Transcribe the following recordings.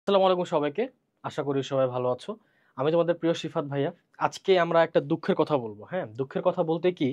আসসালামু আলাইকুম সবাইকে। আশা করি সবাই ভালো আছো। আমি তোমাদের প্রিয় শিফাত ভাইয়া। আজকে আমরা একটা দুঃখের কথা বলবো। হ্যাঁ? দুঃখের কথা বলতে কি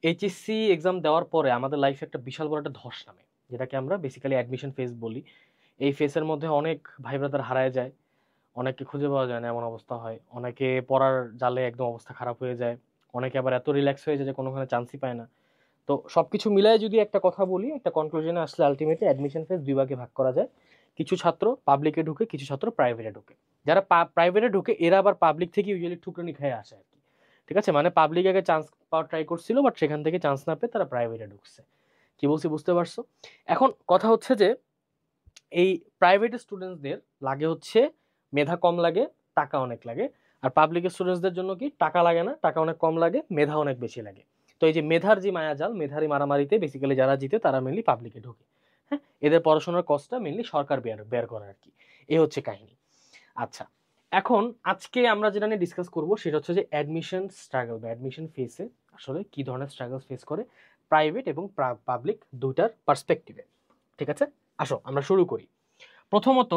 এইচএসসি এক্সাম দেওয়ার পরে আমাদের লাইফে একটা বিশাল বড় একটা ধস নামে। যেটাকে আমরা বেসিক্যালি অ্যাডমিশন ফেজ বলি। এই ফেজের মধ্যে অনেক ভাই ব্রাদার হারায় যায়। অনেককে খুঁজে পাওয়া যায় না এমন অবস্থা হয়। অনেকে পড়ার জালে একদম অবস্থা খারাপ হয়ে যায়। অনেকে আবার এত রিল্যাক্স হয়ে যায় যে কোনোখানে চান্সই পায় না। তো সবকিছু মিলায় যদি একটা কথা বলি, একটা কনক্লুশনে আসলে আলটিমেটলি অ্যাডমিশন ফেজ দুই ভাগে ভাগ করা যায়। কিছু ছাত্র পাবলিকে ঢুকে, কিছু ছাত্র প্রাইভেটে ঢুকে। যারা প্রাইভেটে ঢুকে এরা আবার পাবলিক থেকে ইউজুয়ালি ঠুকরানি খেয়ে আসে আর কি। ঠিক আছে, মানে পাবলিক আগে চান্স পাওয়ার ট্রাই করছিল, বাট সেখান থেকে চান্স না পেয়ে তারা প্রাইভেটে ঢুকছে। কি বলছি বুঝতে পারছো? এখন কথা হচ্ছে যে এই প্রাইভেট স্টুডেন্টসদের লাগে হচ্ছে মেধা কম লাগে, টাকা অনেক লাগে। আর পাবলিক স্টুডেন্টসদের জন্য কি টাকা লাগে না, টাকা অনেক কম লাগে, মেধা অনেক বেশি লাগে। তো এই যে মেধার যে মায়াজাল, মেধারই মারামারিতে বেসিক্যালি যারা জিতে তারা মেনলি পাবলিকে ঢোকে। হ্যাঁ, এদের পড়াশোনার কষ্টটা মেনলি সরকার বের করে আর কি। এই হচ্ছে কাহিনী। আচ্ছা, এখন আজকে আমরা যেটা নিয়ে ডিসকাস করবো সেটা হচ্ছে যে অ্যাডমিশন স্ট্রাগল বা অ্যাডমিশন ফেসে আসলে কি ধরনের স্ট্রাগল ফেস করে প্রাইভেট এবং পাবলিক দুইটার পার্সপেক্টিভে। ঠিক আছে, আসো আমরা শুরু করি। প্রথমত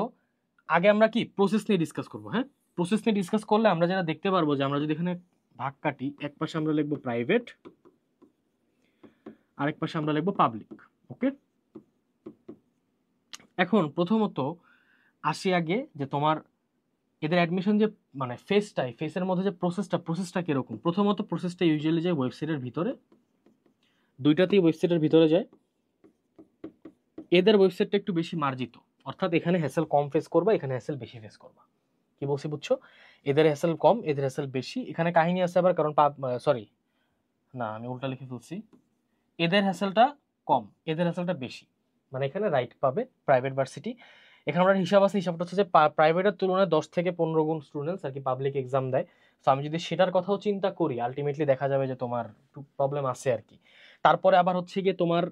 আগে আমরা কি প্রসেস নিয়ে ডিসকাস করবো। হ্যাঁ, প্রসেস নিয়ে ডিসকাস করলে আমরা যেটা দেখতে পারবো যে আমরা যদি এখানে ভাগ কাটি, এক পাশে আমরা লিখবো প্রাইভেট, আরেক পাশে আমরা লিখবো পাবলিক। ওকে, এখন প্রথমত আসি আগে যে তোমার এদের অ্যাডমিশন যে মানে ফেসের মধ্যে যে প্রসেসটা কিরকম। প্রথমত প্রসেসটা ইউজুয়ালি যায় ওয়েবসাইটের ভিতরে, দুইটাতেই ওয়েবসাইটের ভিতরে যায়। এদের ওয়েবসাইটটা একটু বেশি মার্জিত, অর্থাৎ এখানে হ্যাসেল কম ফেস করবা, এখানে হ্যাসেল বেশি ফেস করবা। কি বলছি বুঝছো? এদের হ্যাসেল কম, এদের হ্যাসেল বেশি। এখানে কাহিনী আছে আবার, কারণ সরি না, আমি উল্টা লিখে ফেলছি। এদের হ্যাসেলটা কম, এদের হ্যাসেলটা বেশি। মানে এখানে রাইট পাবে প্রাইভেট ভার্সিটি। এখানে আমরা হিসাব আছে, হিসাবটা হচ্ছে যে প্রাইভেটের তুলনায় 10 থেকে 15 গুণ স্টুডেন্টস আর কি পাবলিক এক্সাম দেয়। তো আমি যদি সেটার কথাও চিন্তা করি, আলটিমেটলি দেখা যাবে যে তোমার একটু প্রবলেম আছে আর কি। তারপরে আবার হচ্ছে গিয়ে তোমার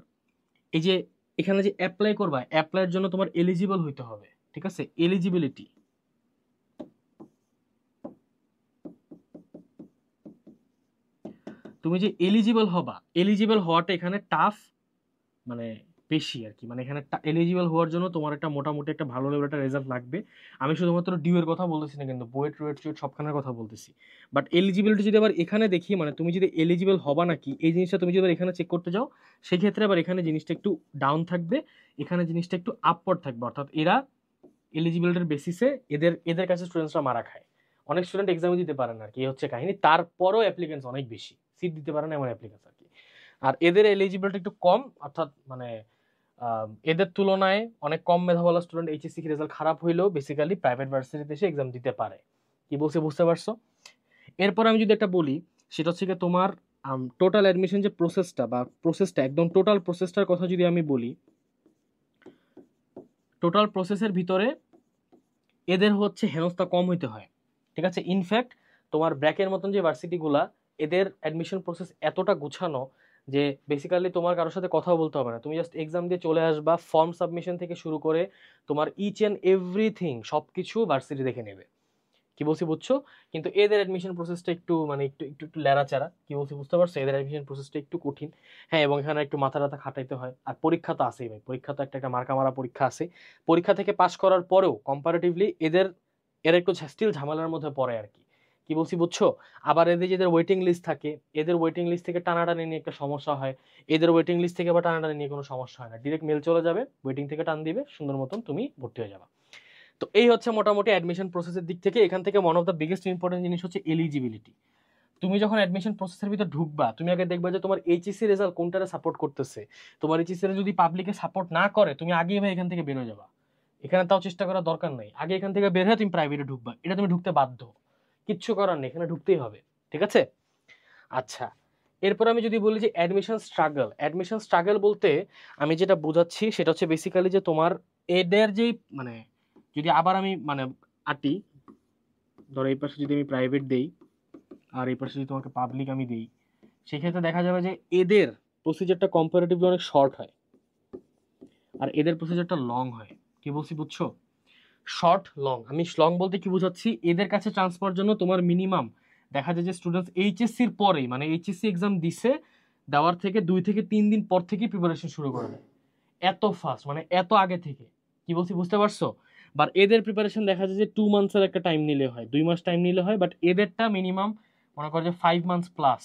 এই যে এখানে যে অ্যাপ্লাই করবা, অ্যাপ্লাইয়ের জন্য তোমার এলিজিবল হইতে হবে। ঠিক আছে, এলিজিবিলিটি। তুমি যে এলিজিবল হবা, এলিজিবল হওয়াটা এখানে টাফ, মানে বেশি আর কি। মানে এখানে এলিজিবল হওয়ার জন্য তোমার একটা মোটামুটি একটা ভালো লেভেল একটা রেজাল্ট লাগবে। আমি শুধুমাত্র ডিউ এর কথা বলতেছি না, কিন্তু বুয়েট রুয়েট চুয়েট সবখানের কথা বলতেছি। বাট এলিজিবিলিটি যদি আবার এখানে দেখি, মানে তুমি যদি এলিজিবল হবা নাকি এই জিনিসটা তুমি যদি আবার এখানে চেক করতে যাও, সেক্ষেত্রে আবার এখানে জিনিসটা একটু ডাউন থাকবে, এখানে জিনিসটা একটু আপওয়ার্ড থাকবে। অর্থাৎ এরা এলিজিবিলিটির বেসিসে এদের এদের কাছে স্টুডেন্টসরা মারা খায়। অনেক স্টুডেন্ট এক্সামে দিতে পারে না আর কি, এই হচ্ছে কাহিনী। তারপরও অ্যাপ্লিকেন্টস অনেক বেশি, সিট দিতে পারে না এমন অ্যাপ্লিকেন্টস আর কি। আর এদের এলিজিবিলিটি একটু কম, অর্থাৎ মানে এদের তুলনায় অনেক কম মেধাওয়ালা স্টুডেন্ট এইচএসসি রেজাল্ট খারাপ হইলেও বেসিক্যালি প্রাইভেট ভার্সিটিতে এসে এক্সাম দিতে পারে। কি বলছে বুঝতে পারছো? এরপর আমি যদি একটা বলি, সেটা হচ্ছে কি তোমার টোটাল অ্যাডমিশন যে প্রসেসটা একদম টোটাল প্রসেসটার কথা যদি আমি বলি, টোটাল প্রসেসের ভিতরে এদের হচ্ছে হেনস্থা কম হইতে হয়। ঠিক আছে, ইনফ্যাক্ট তোমার ব্র্যাকের মতন যে ভার্সিটিগুলা, এদের অ্যাডমিশন প্রসেস এতটা গুছানো যে বেসিক্যালি তোমার কারোর সাথে কথাও বলতে হবে না, তুমি জাস্ট এক্সাম দিয়ে চলে আসবা। ফর্ম সাবমিশন থেকে শুরু করে তোমার ইচ অ্যান্ড এভরিথিং সবকিছু ভার্সিটি দেখে নেবে। কি বলছি বুঝছো? কিন্তু এদের অ্যাডমিশন প্রসেসটা একটু মানে একটু একটু একটু ল্যাড়াচাড়া। কি বলছি বুঝতে পারছো? এদের অ্যাডমিশন প্রসেসটা একটু কঠিন। হ্যাঁ, এবং এখানে একটু মাথা টাথা খাটাইতে হয়। আর পরীক্ষা তো আছেই ভাই, পরীক্ষা তো একটা মার্কা মারা পরীক্ষা আছে। পরীক্ষা থেকে পাশ করার পরেও কম্পারেটিভলি এরা একটু স্টিল ঝামেলার মধ্যে পড়ে আর কি। কি বলছি বুঝছো? আবার এদের যেদের ওয়েটিং লিস্ট থাকে, এদের ওয়েটিং লিস্ট থেকে টানাটানি নিয়ে একটা সমস্যা হয়। এদের ওয়েটিং লিস্ট থেকে আবার টানাটানি নিয়ে কোনো সমস্যা হয় না, ডিরেক্ট মেল চলে যাবে, ওয়েটিং থেকে টান দিবে, সুন্দর মতন তুমি ভর্তি হয়ে যাবে। তো এই হচ্ছে মোটামুটি অ্যাডমিশন প্রসেসের দিক থেকে। এখান থেকে one of the biggest important জিনিস হচ্ছে এলিজিবিলিটি। তুমি যখন অ্যাডমিশন প্রসেসের ভিতর ঢুকবা, তুমি আগে দেখবা যে তোমার এইচএসসি রেজাল্ট কোনটারে সাপোর্ট করতেছে। তোমার এইচএসসি যদি পাবলিকে সাপোর্ট না করে, তুমি আগেই ভাই এখান থেকে বের হয়ে যাবা। এখানে তাও চেষ্টা করার দরকার নেই, আগে এখান থেকে বের হয়ে তুমি প্রাইভেটে ঢুকবা, এটা তুমি ঢুকতে বাধ্য। কিচ্ছু করার নেই, এখানে ঢুকতেই হবে। ঠিক আছে, আচ্ছা। এরপর আমি যদি বলি যে অ্যাডমিশন স্ট্রাগল বলতে আমি যেটা বোঝাচ্ছি সেটা হচ্ছে বেসিক্যালি যে তোমার এদের যেই মানে যদি আবার আমি মানে আটি, ধরো এই পাশে যদি আমি প্রাইভেট দেই আর এই পাশে যদি তোমাকে পাবলিক আমি দিই, সেক্ষেত্রে দেখা যাবে যে এদের প্রসিজারটা কম্পারেটিভলি অনেক শর্ট হয় আর এদের প্রসিজারটা লং হয়। কি বলছি বুঝছো? শর্ট লং, আমি লং বলতে কি বোঝাচ্ছি, এদের কাছে চান্স পাওয়ার জন্য তোমার মিনিমাম দেখা যায় যে স্টুডেন্টস এইচএসসির পরেই, মানে এইচএসসি এক্সাম দিছে, দেওয়ার থেকে 2 থেকে 3 দিন পর থেকেই প্রিপারেশন শুরু করে দেয়। এত ফাস্ট, মানে এত আগে থেকে। কি বলছি বুঝতে পারছো? বাট এদের প্রিপারেশন দেখা যায় যে 2 মান্থসের একটা টাইম নিলে হয়, 2 মাস টাইম নিলে হয়, বাট এদেরটা মিনিমাম মনে করো যে 5 মান্থস প্লাস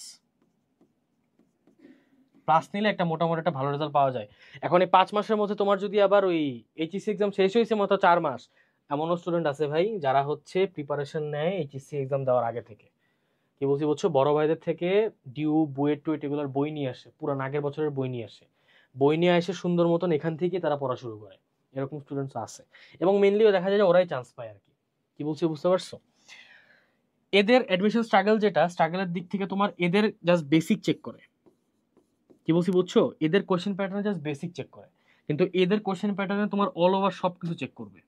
নিলে একটা মোটামুটি একটা ভালো রেজাল্ট পাওয়া যায়। এখন এই 5 মাসের মধ্যে তোমার যদি আবার ওই এইচএসসি এক্সাম শেষ হয়েছে মাত্র 4 মাস, এমনও স্টুডেন্ট আছে ভাই যারা হচ্ছে প্রিপারেশন নেয় এইচএসসি এক্সাম দেওয়ার আগে থেকে। কি বলছি বুঝছো, বড় ভাইদের থেকে ডিউ, বুয়েট টুয়েট এগুলোর বই নিয়ে আসে, পুরান আগের বছরের বই নিয়ে আসে, বই নিয়ে এসে সুন্দর মতন এখান থেকে তারা পড়া শুরু করে, এরকম স্টুডেন্টস আছে। এবং মেনলিও দেখা যায় যে ওরাই চান্স পায় আর কি। কি বলছি বুঝতে পারছো? এদের অ্যাডমিশন স্ট্রাগল যেটা, স্ট্রাগলের দিক থেকে তোমার এদের জাস্ট বেসিক চেক করে। কি বলছি বুঝছো, এদের question pattern just basic check করে, কিন্তু এদের কোশ্চেন প্যাটার্নে তোমার অল ওভার সবকিছু চেক করবে,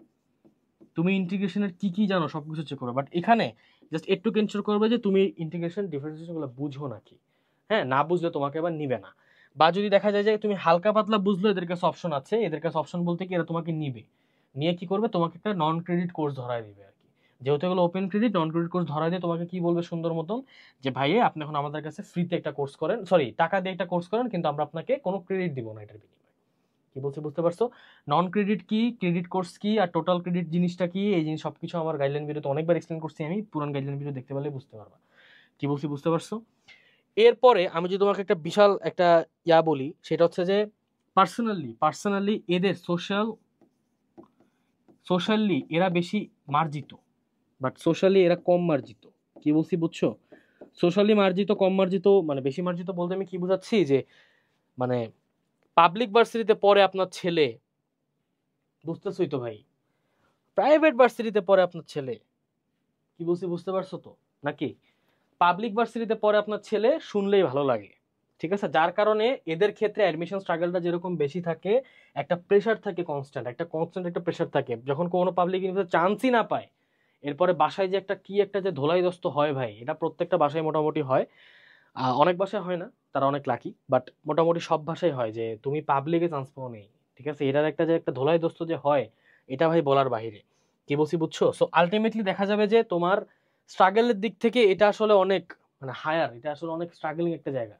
তুমি ইন্টিগ্রেশনের কি কি জানো সবকিছু চেক করবে। বাট এখানে জাস্ট একটু এনশিওর করবে যে তুমি ইন্টিগ্রেশন ডিফারেন্সিয়েশনগুলো বুঝো নাকি। হ্যাঁ, না বুঝলে তোমাকে আবার নিবে না। বা যদি দেখা যায় যে তুমি হালকা পাতলা বুঝলো, এদের কাছে অপশন আছে, এদের কাছে অপশন বলতে কি এরা তোমাকে নিবে, নিয়ে কি করবে তোমাকে একটা নন ক্রেডিট কোর্স ধরায় দিবে আর কি। যেহেতু এগুলো open credit, non credit course ধরায় দিয়ে তোমাকে কি বলবে সুন্দর মতন যে ভাইয়ে আপনি এখন আমাদের কাছে ফ্রিতে একটা কোর্স করেন, সরি টাকা দিয়ে একটা কোর্স করেন, কিন্তু আমরা আপনাকে কোনো ক্রেডিট দিব না এটার বিনিময়ে। কি বলছি বুঝতে পারছো? নন ক্রেডিট কি, ক্রেডিট কোর্স কি, আর টোটাল ক্রেডিট জিনিসটা কি, এই জিনিস সবকিছু আমার গাইডলাইন ভিডিওতে অনেকবার এক্সপ্লেন করছি আমি, পুরান গাইডলাইন ভিডিও দেখতে পারলে বুঝতে পারবা। কি বলছি বুঝতে পারছো? এরপরে আমি যদি তোমাকে একটা বিশাল একটা বলি, সেটা হচ্ছে যে পার্সোনালি এদের সোশ্যালি এরা বেশি মার্জিত, বাট সোশ্যালি এরা কম মার্জিত। কি বলছি বুঝছো? সোশ্যালি মার্জিত, কম মার্জিত মানে বেশি মার্জিত বলতে আমি কি বুঝাচ্ছি, যে মানে পাবলিক ভার্সিটিতে পড়ে আপনার ছেলে, বুঝতেছই তো ভাই, প্রাইভেট ভার্সিটিতে পড়ে আপনার ছেলে। কি বলছি বুঝতে পারছো তো নাকি? পাবলিক ভার্সিটিতে পড়ে আপনার ছেলে শুনলেই ভালো লাগে, ঠিক আছে? যার কারণে এদের ক্ষেত্রে অ্যাডমিশন স্ট্রাগলটা যেরকম বেশি থাকে, একটা প্রেশার থাকে, কনস্ট্যান্ট একটা প্রেশার থাকে। যখন কোনো পাবলিক ইউনিভার্সিটি চান্সই না পায়, এরপরে বাসায় যে একটা যে ধোলাইদস্ত হয় ভাই, এটা প্রত্যেকটা বাসায় মোটামুটি হয়। অনেক বাসায় হয় না, তারা অনেক লাকি, বাট মোটামুটি সব ভাষায় হয় যে তুমি পাবলিকে চান্স পাও নেই, ঠিক আছে? এটার একটা ধোলাইদস্ত যে হয়, এটা ভাই বলার বাহিরে। কি বলছি বুঝছো? সো আলটিমেটলি দেখা যাবে যে তোমার স্ট্রাগলের দিক থেকে এটা আসলে অনেক মানে হায়ার, এটা আসলে অনেক স্ট্রাগলিং একটা জায়গা,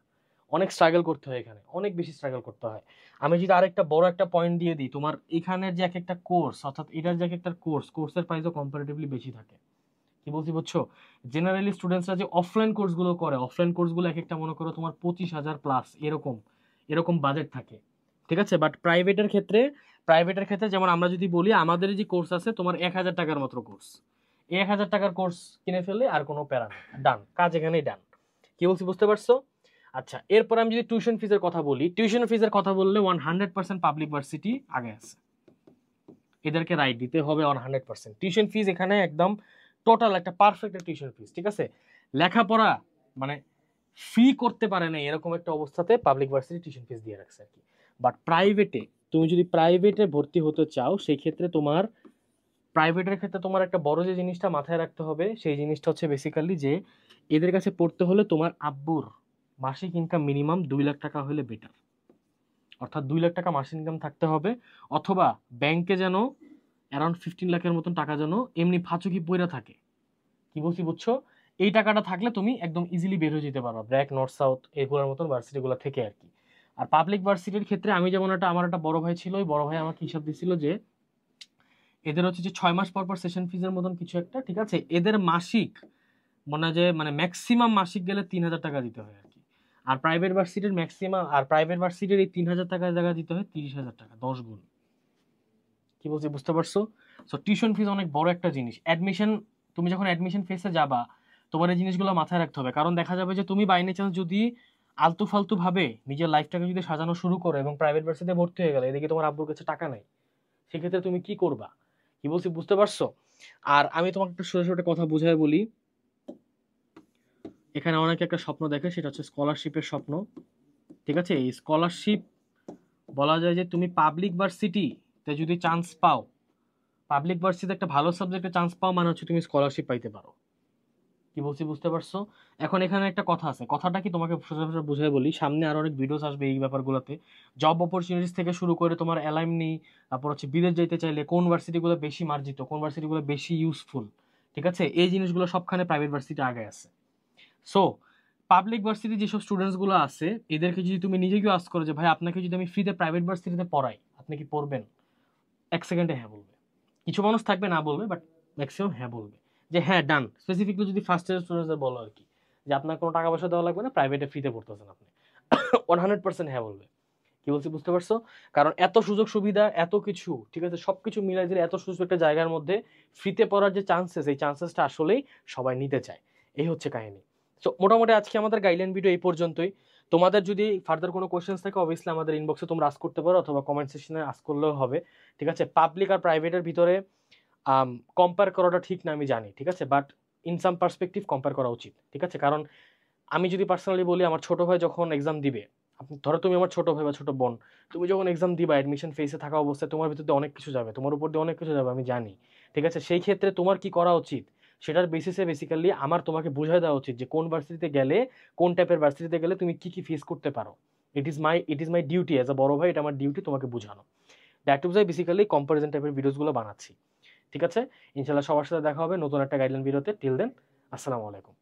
অনেক স্ট্রাগল করতে হয় এখানে, অনেক বেশি স্ট্রাগল করতে হয়। আমি যদি আরেকটা বড় একটা পয়েন্ট দিয়ে দিই, তোমার এখানের যে এক একটা কোর্স, অর্থাৎ এটার যে এক একটা কোর্সের প্রাইসও কম্পারেটিভলি বেশি থাকে। কি বলছি বুঝছো? জেনারেলি স্টুডেন্টসরা যে অফলাইন কোর্সগুলো করে, অফলাইন কোর্সগুলো এক একটা মনে করো তোমার 25,000 প্লাস এরকম এরকম বাজেট থাকে, ঠিক আছে? বাট প্রাইভেটের ক্ষেত্রে যেমন আমরা যদি বলি, আমাদের যে কোর্স আছে তোমার 1,000 টাকার মাত্র কোর্স, এই 1,000 টাকার কোর্স কিনে ফেললে আর কোনো প্যারা নেই, ডান, কাজ এখানেই ডান। কি বলছি বুঝতে পারছো? আচ্ছা, এরপর আমি যদি টিউশন ফিজের কথা বলি, টিউশন ফিজের কথা বললে 100% পাবলিক ভার্সিটি আগে আছে, এদেরকে রাইট দিতে হবে 100%। টিউশন ফিজ এখানে একদম টোটাল একটা পারফেক্ট টিউশন ফিজ, ঠিক আছে? লেখাপড়া মানে ফ্রি করতে পারে না এরকম একটা অবস্থাতে পাবলিক ভার্সিটি টিউশন ফিজ দিয়ে রাখছে আর কি। বাট প্রাইভেটে, তুমি যদি প্রাইভেটে ভর্তি হতে চাও, সেই ক্ষেত্রে তোমার প্রাইভেটের ক্ষেত্রে তোমার একটা বড় যে জিনিসটা মাথায় রাখতে হবে, সেই জিনিসটা হচ্ছে বেসিক্যালি যে এদের কাছে পড়তে হলে তোমার আব্বুর মাসিক ইনকাম মিনিমাম 2 লাখ টাকা হলে বেটার, অর্থাৎ 2 লাখ টাকা মাসিক ইনকাম থাকতে হবে, অথবা ব্যাংকে যেন অ্যারাউন্ড 15 লাখের মতন টাকা যেন এমনি ফাঁচুকি পইরা থাকে। কি বলছি বুঝছো? এই টাকাটা থাকলে তুমি একদম ইজিলি বের হয়ে যেতে পারবা ব্র্যাক, নর্থ সাউথ এগুলোর মতন ভার্সিটিগুলো থেকে আর কি। আর পাবলিক ভার্সিটির ক্ষেত্রে আমি যেমন আমার একটা বড় ভাই ছিল, ওই বড় ভাই আমাকে হিসাব দিছিল যে এদের হচ্ছে যে 6 মাস পর পর সেশন ফিজের মতন কিছু একটা, ঠিক আছে? এদের মাসিক মানে ম্যাক্সিমাম মাসিক গেলে 3,000 টাকা দিতে হয় আর কি। আর প্রাইভেট ভার্সিটির এই 3,000 টাকার জায়গায় দিতে হয় 30,000 টাকা, 10 গুণ। কি বলছি বুঝতে পারছো? সো টিউশন ফিজ অনেক বড় একটা জিনিস। তুমি যখন অ্যাডমিশন ফেসে যাবা, তোমার এই জিনিসগুলো মাথায় রাখতে হবে, কারণ দেখা যাবে যে তুমি বাই এনি চান্স যদি আলতু ফালতু ভাবে নিজের লাইফটাকে যদি সাজানো শুরু করো এবং প্রাইভেট ভার্সিটিতে ভর্তি হয়ে গেলে, এদিকে তোমার আব্বুর কাছে টাকা নাই, সেক্ষেত্রে তুমি কি করবা? কি বলছি বুঝতে পারছো? আর আমি তোমাকে একটা ছোট ছোট কথা বুঝাই বলি, এখানে অনেকে একটা স্বপ্ন দেখে, সেটা হচ্ছে স্কলারশিপের স্বপ্ন, ঠিক আছে? এই স্কলারশিপ বলা যায় যে তুমি পাবলিক ভার্সিটিতে যদি চান্স পাও, পাবলিক ভার্সিটিতে একটা ভালো সাবজেক্টে চান্স পাও মানে হচ্ছে তুমি স্কলারশিপ পাইতে পারো। কি বলছি বুঝতে পারছো? এখন এখানে একটা কথা আছে, কথাটা কি তোমাকে সোজা সোজা বুঝাই বলি, সামনে আরো অনেক ভিডিওস আসবে এই ব্যাপারগুলোতে, জব অপরচুনিটিস থেকে শুরু করে তোমার অ্যালাইমনি, তারপর হচ্ছে বিদেশ যেতে চাইলে কোন ভার্সিটিগুলো বেশি মার্জিত, কোন ভার্সিটিগুলো বেশি ইউজফুল, ঠিক আছে? এই জিনিসগুলো সবখানে প্রাইভেট ভার্সিটি আগে আছে। সো পাবলিক ভার্সিটি যেসব স্টুডেন্টসগুলো আছে, এদেরকে যদি তুমি নিজেকেও আস্ক করো যে ভাই আপনাকে যদি আমি ফ্রিতে প্রাইভেট ভার্সিটিতে পড়াই, আপনি কি পড়বেন? 1 সেকেন্ডে হ্যাঁ বলবে। কিছু মানুষ থাকবে না বলবে, বাট ম্যাক্সিমাম হ্যাঁ বলবে, যে হ্যাঁ ডান। স্পেসিফিকলি যদি ফার্স্ট ইয়ার স্টুডেন্টদের বলো আর কি, যে আপনার কোনো টাকা পয়সা দেওয়া লাগবে না, প্রাইভেটে ফ্রিতে পড়তেছেন আপনি, 100% হ্যাঁ বলবে। কি বলছি বুঝতে পারছো? কারণ এত সুযোগ সুবিধা, এত কিছু, ঠিক আছে, সবকিছু মিলাই দিলে এত সুযোগ একটা জায়গার মধ্যে ফ্রিতে পড়ার যে চান্সেস, এই চান্সেসটা আসলেই সবাই নিতে চায়। এই হচ্ছে কাহিনী। সো মোটামুটি আজকে আমাদের গাইডলাইন ভিডিও এই পর্যন্তই। তোমাদের যদি ফার্দার কোনো কোয়েশ্চেন্স থাকে অবভিয়াসলি আমাদের ইনবক্সে তোমরা আস্ক করতে পারো, অথবা কমেন্ট সেকশনে আস্ক করলেও হবে। ঠিক আছে, পাবলিক আর প্রাইভেটের ভিতরে কম্পেয়ার করাটা ঠিক না আমি জানি, ঠিক আছে, but in some perspective compare করা উচিত। ঠিক আছে, কারণ আমি যদি পার্সোনালি বলি, আমার ছোট ভাই যখন এক্সাম দিবে, আপনি ধরো তুমি আমার ছোট ভাই বা ছোট বোন, তুমি যখন এক্সাম দিবা অ্যাডমিশন ফেসে থাকা অবস্থায় তোমার ভিতরে অনেক কিছু যাবে, তোমার উপর দিয়ে অনেক কিছু যাবে আমি জানি। ঠিক আছে, সেই ক্ষেত্রে তোমার কি করা উচিত সেটার বেসিসে বেসিক্যালি আমার তোমাকে বুঝাই দেওয়া উচিত যে কোন ভার্সিটিতে গেলে, কোন টাইপের ভার্সিটিতে গেলে তুমি কি কি ফেস করতে পারো। It is my duty as a বড় ভাই, এটা আমার ডিউটি তোমাকে বোঝানো। দ্যাট টু বেসিক্যালি কম্পারিজন টাইপের ভিডিওসগুলো বানাচ্ছি। ঠিক আছে, ইনশাল্লাহ সবার সাথে দেখা হবে নতুন একটা গাইডলাইন ভিডিওতে। টিল দেন, আসসালামু আলাইকুম।